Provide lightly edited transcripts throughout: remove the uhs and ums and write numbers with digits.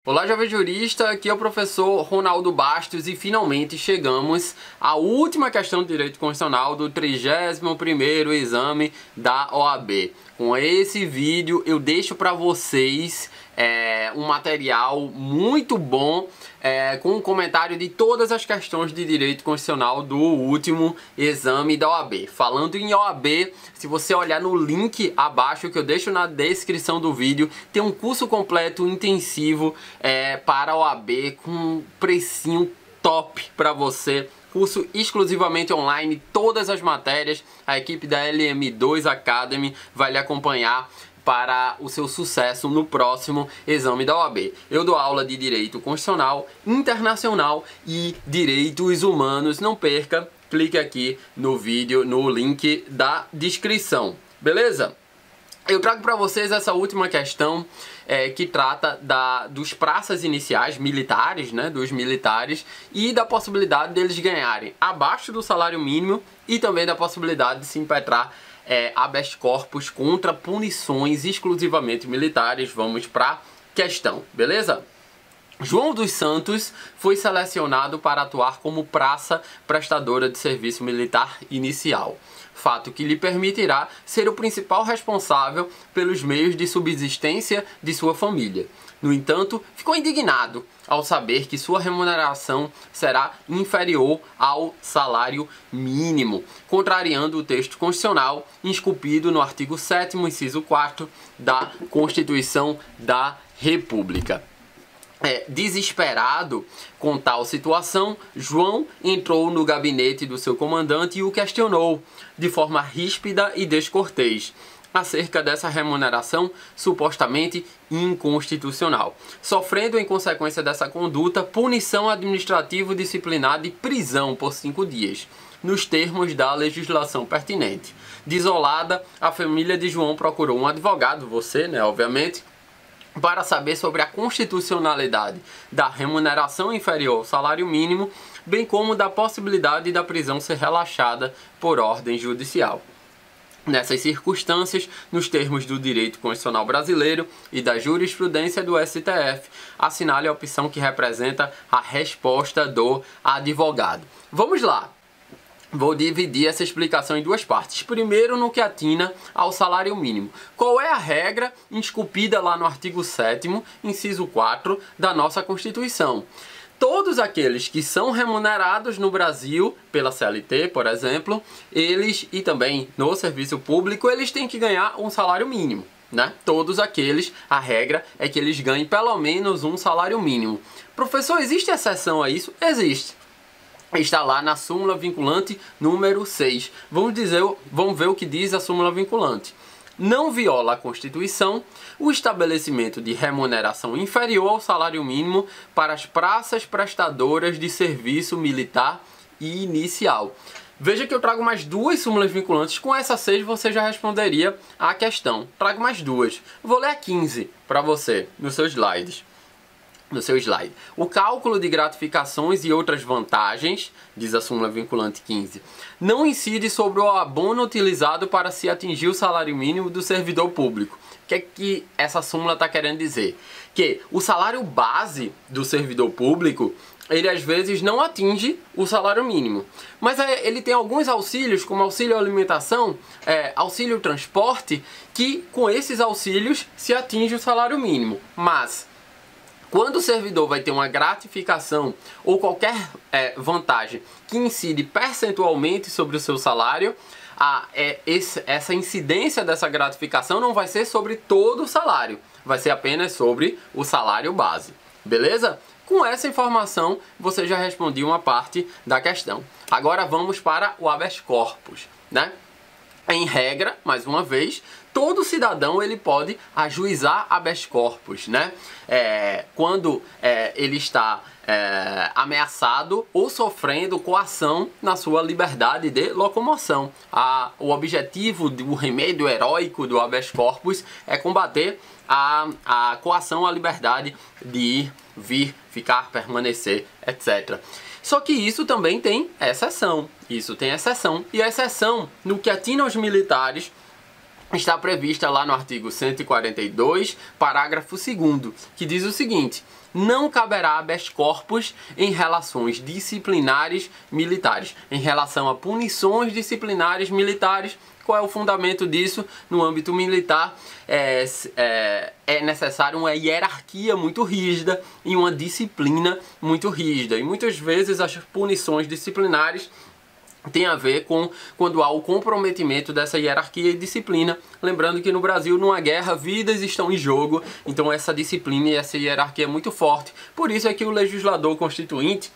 Olá, jovem jurista, aqui é o professor Ronaldo Bastos e finalmente chegamos à última questão de Direito Constitucional do 31º exame da OAB. Com esse vídeo eu deixo para vocês um material muito bom com um comentário de todas as questões de Direito Constitucional do último exame da OAB. Falando em OAB, se você olhar no link abaixo que eu deixo na descrição do vídeo, tem um curso completo intensivo para a OAB com um precinho top para você. Curso exclusivamente online, todas as matérias. A equipe da LM2 Academy vai lhe acompanhar para o seu sucesso no próximo exame da OAB. Eu dou aula de Direito Constitucional, Internacional e Direitos Humanos. Não perca, clique aqui no vídeo, no link da descrição. Beleza? Eu trago para vocês essa última questão que trata dos praças iniciais militares, né, dos militares, e da possibilidade deles ganharem abaixo do salário mínimo e também da possibilidade de se impetrar habeas corpus contra punições exclusivamente militares. Vamos para a questão, beleza? João dos Santos foi selecionado para atuar como praça prestadora de serviço militar inicial, fato que lhe permitirá ser o principal responsável pelos meios de subsistência de sua família. No entanto, ficou indignado ao saber que sua remuneração será inferior ao salário mínimo, contrariando o texto constitucional esculpido no artigo 7º, inciso 4º da Constituição da República. Desesperado com tal situação, João entrou no gabinete do seu comandante e o questionou de forma ríspida e descortês acerca dessa remuneração supostamente inconstitucional, sofrendo em consequência dessa conduta punição administrativo-disciplinar de prisão por 5 dias, nos termos da legislação pertinente. Desolada, a família de João procurou um advogado, você, né, obviamente, para saber sobre a constitucionalidade da remuneração inferior ao salário mínimo, bem como da possibilidade da prisão ser relaxada por ordem judicial. Nessas circunstâncias, nos termos do direito constitucional brasileiro e da jurisprudência do STF, assinale a opção que representa a resposta do advogado. Vamos lá! Vou dividir essa explicação em duas partes. Primeiro, no que atina ao salário mínimo. Qual é a regra esculpida lá no artigo 7º, inciso 4 da nossa Constituição? Todos aqueles que são remunerados no Brasil, pela CLT, por exemplo, eles, e também no serviço público, eles têm que ganhar um salário mínimo, né? Todos aqueles, a regra é que eles ganhem pelo menos um salário mínimo. Professor, existe exceção a isso? Existe. Está lá na súmula vinculante número 6. Vamos ver o que diz a súmula vinculante. Não viola a Constituição o estabelecimento de remuneração inferior ao salário mínimo para as praças prestadoras de serviço militar inicial. Veja que eu trago mais duas súmulas vinculantes. Com essa 6 você já responderia à questão. Trago mais duas. Vou ler a 15 para você nos seus slides. No seu slide. O cálculo de gratificações e outras vantagens, diz a súmula vinculante 15, não incide sobre o abono utilizado para se atingir o salário mínimo do servidor público. O que é que essa súmula está querendo dizer? Que o salário base do servidor público, ele às vezes não atinge o salário mínimo. Mas ele tem alguns auxílios, como auxílio alimentação, auxílio transporte, que com esses auxílios se atinge o salário mínimo. Mas quando o servidor vai ter uma gratificação ou qualquer vantagem que incide percentualmente sobre o seu salário, essa incidência dessa gratificação não vai ser sobre todo o salário, vai ser apenas sobre o salário base. Beleza? Com essa informação, você já respondeu uma parte da questão. Agora vamos para o habeas corpus, né? Em regra, mais uma vez, todo cidadão ele pode ajuizar habeas corpus, né? Quando ele está ameaçado ou sofrendo coação na sua liberdade de locomoção. O objetivo do remédio heróico do habeas corpus é combater a coação à liberdade de ir, vir, ficar, permanecer, etc. Só que isso também tem exceção. Isso tem exceção. E a exceção, no que atina aos militares, está prevista lá no artigo 142, parágrafo 2º, que diz o seguinte: não caberá habeas corpus em relações disciplinares militares, em relação a punições disciplinares militares. Qual é o fundamento disso? No âmbito militar é necessário uma hierarquia muito rígida e uma disciplina muito rígida. E muitas vezes as punições disciplinares tem a ver com quando há o comprometimento dessa hierarquia e disciplina. Lembrando que no Brasil, numa guerra, vidas estão em jogo, então essa disciplina e essa hierarquia é muito forte. Por isso é que o legislador constituinte,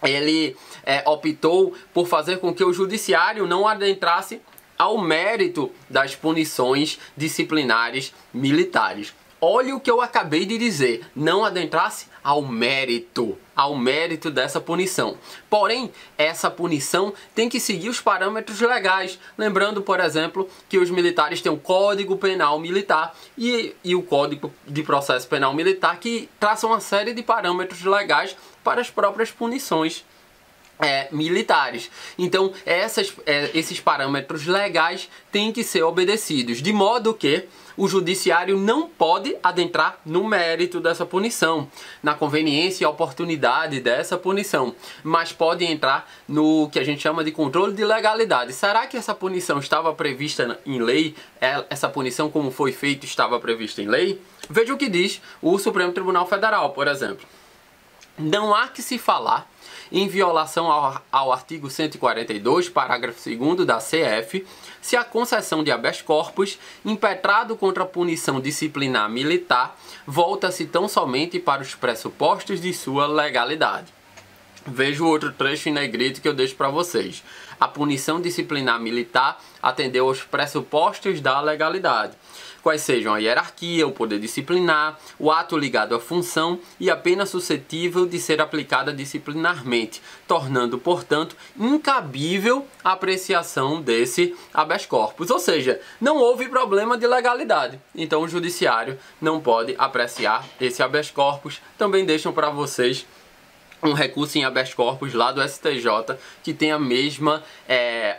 ele optou por fazer com que o judiciário não adentrasse ao mérito das punições disciplinares militares. Olha o que eu acabei de dizer, não adentrasse ao mérito dessa punição. Porém, essa punição tem que seguir os parâmetros legais. Lembrando, por exemplo, que os militares têm o Código Penal Militar e o Código de Processo Penal Militar, que traçam uma série de parâmetros legais para as próprias punições militares. Então esses parâmetros legais têm que ser obedecidos, de modo que o judiciário não pode adentrar no mérito dessa punição, na conveniência e oportunidade dessa punição, mas pode entrar no que a gente chama de controle de legalidade. Será que essa punição estava prevista em lei? Essa punição, como foi feito, estava prevista em lei? Veja o que diz o Supremo Tribunal Federal, por exemplo. Não há que se falar em violação ao artigo 142, parágrafo 2º da CF, se a concessão de habeas corpus impetrado contra a punição disciplinar militar volta-se tão somente para os pressupostos de sua legalidade. Veja o outro trecho em negrito que eu deixo para vocês. A punição disciplinar militar atendeu aos pressupostos da legalidade, quais sejam a hierarquia, o poder disciplinar, o ato ligado à função e a pena suscetível de ser aplicada disciplinarmente, tornando, portanto, incabível a apreciação desse habeas corpus. Ou seja, não houve problema de legalidade, então o judiciário não pode apreciar esse habeas corpus. Também deixam para vocês um recurso em habeas corpus lá do STJ, que tem a mesma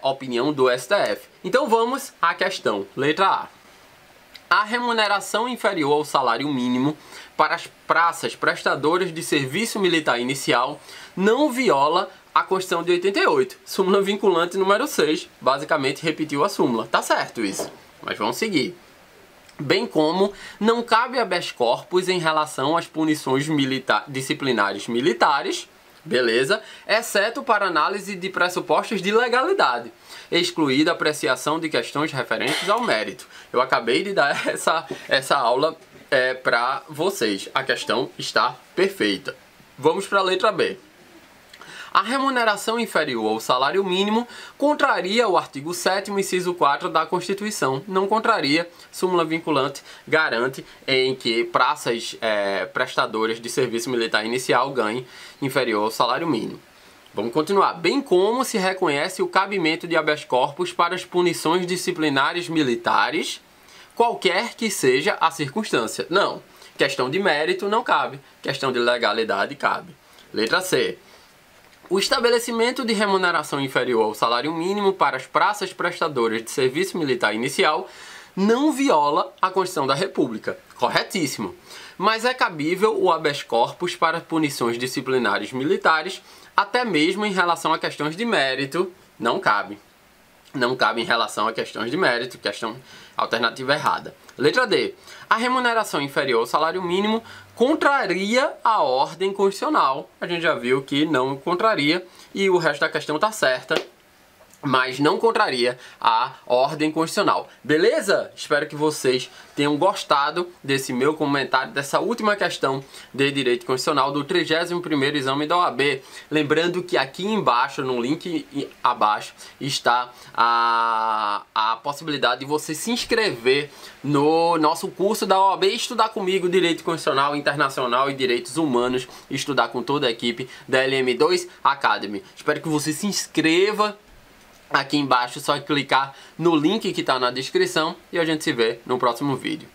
opinião do STF. Então vamos à questão. Letra A. A remuneração inferior ao salário mínimo para as praças prestadoras de serviço militar inicial não viola a Constituição de 88. Súmula vinculante número 6. Basicamente repetiu a súmula. Tá certo isso, mas vamos seguir. Bem como não cabe habeas corpus em relação às punições disciplinares militares, beleza? Exceto para análise de pressupostos de legalidade, excluída a apreciação de questões referentes ao mérito. Eu acabei de dar essa aula para vocês. A questão está perfeita. Vamos para a letra B. A remuneração inferior ao salário mínimo contraria o artigo 7º, inciso 4 da Constituição. Não contraria, súmula vinculante garante em que praças prestadoras de serviço militar inicial ganhem inferior ao salário mínimo. Vamos continuar. Bem como se reconhece o cabimento de habeas corpus para as punições disciplinares militares, qualquer que seja a circunstância. Não. Questão de mérito não cabe. Questão de legalidade cabe. Letra C. O estabelecimento de remuneração inferior ao salário mínimo para as praças prestadoras de serviço militar inicial não viola a Constituição da República. Corretíssimo. Mas é cabível o habeas corpus para punições disciplinares militares, até mesmo em relação a questões de mérito. Não cabe. Não cabe em relação a questões de mérito, questão alternativa errada. Letra D. A remuneração inferior ao salário mínimo contraria a ordem constitucional. A gente já viu que não contraria e o resto da questão está certa, mas não contraria a ordem constitucional. Beleza? Espero que vocês tenham gostado desse meu comentário, dessa última questão de Direito Constitucional do 31º exame da OAB. Lembrando que aqui embaixo, no link abaixo, está a possibilidade de você se inscrever no nosso curso da OAB e estudar comigo Direito Constitucional, Internacional e Direitos Humanos, estudar com toda a equipe da LM2 Academy. Espero que você se inscreva. Aqui embaixo é só clicar no link que está na descrição e a gente se vê no próximo vídeo.